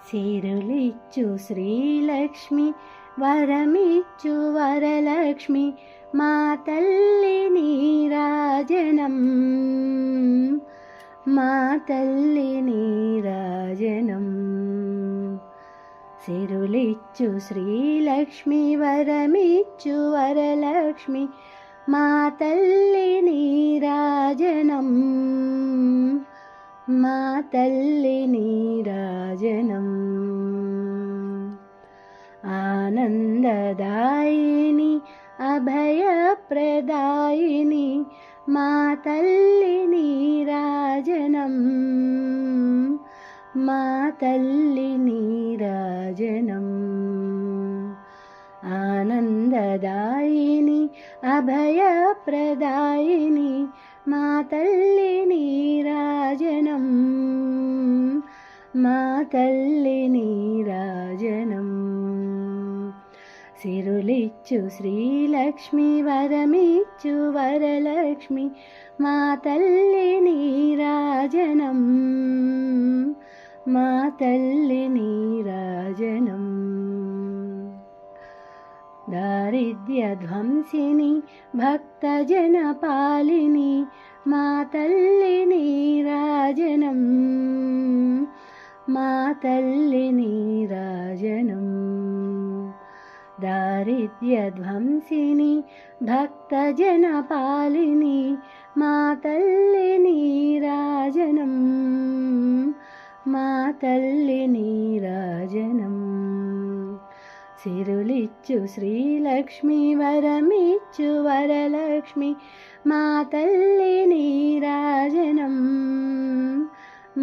సిరులిచ్చు శ్రీలక్ష్మి వరమిచ్చు వరలక్ష్మి మా తల్లి నీరాజనం మా తల్లి నీరాజనం సిరులిచ్చు శ్రీలక్ష్మి వరమిచ్చు వరలక్ష్మి మా తల్లి నీరాజనం మా తల్లి నీరాజనం ఆనందదాయిని అభయప్రదాయిని మా తల్లి నీరాజనం మా తల్లి నీరాజనం ఆనందదాయిని అభయప్రదాయిని మా తల్లి నీరాజనం మా తల్లి నీరాజనం సిరులిచ్చు శ్రీలక్ష్మి వరమిచ్చు వరలక్ష్మి మా తల్లి నీరాజనం మా తల్లి నీరాజనం దారిద్ర్యధ్వంసిని భక్తజనపాలిని మా తల్లి నీరాజనం మా తల్లి నీరాజనం దారిద్ర్యధ్వంసిని భక్తజనపాలిని మా తల్లి నీరాజనం మా తల్లి నీరాజనం సిరులిచ్చు శ్రీలక్ష్మి వరమిచ్చు వరలక్ష్మి మా తల్లి నీరాజనం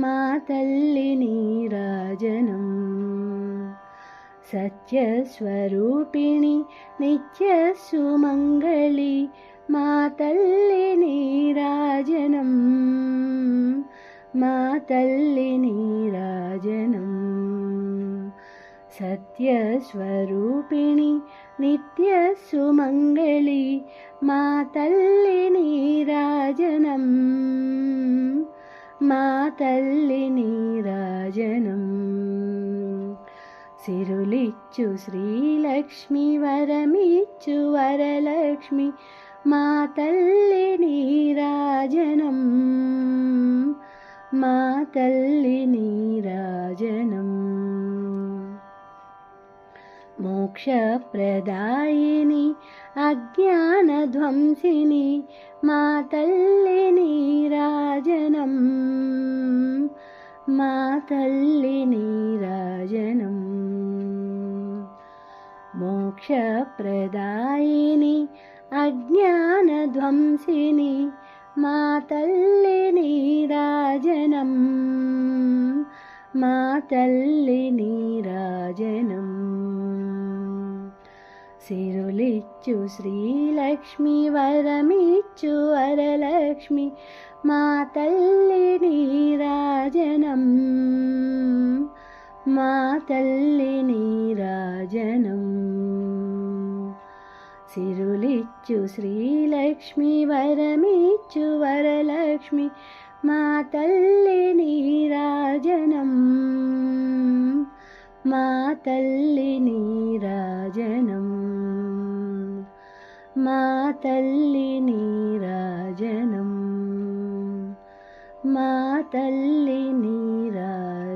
మా తల్లి నీరాజనం సత్యస్వరూపిణి నిత్యసుమంగళి మా తల్లి నీరాజనం మా తల్లి నీరాజనం సత్యస్వరూపిణి నిత్యసుమంగళి మా తల్లి నీరాజనం మా తల్లి నీరాజనం సిరులిచ్చు శ్రీలక్ష్మి వరమిచ్చు వరలక్ష్మి మా తల్లి నీరాజనం మా తల్లి నీరాజనం మోక్షప్రదాయిని అజ్ఞానధ్వంసిని మా తల్లి నీరాజనం మా తల్లి నీరాజనం మోక్షప్రదాయిని అజ్ఞానధ్వంసిని మా తల్లి నీరాజనం మా తల్లి నీరాజనం సిరులిచ్చు శ్రీలక్ష్మి వరమిచ్చు వరలక్ష్మి మా తల్లి నీరాజనం మా తల్లి నీరాజనం సిరులిచ్చు శ్రీలక్ష్మి వరమిచ్చు వరలక్ష్మి మా తల్లి నీరాజనం మా తల్లి నీరాజనం మా తల్లి నీరాజనం మా తల్లి నీరాజనం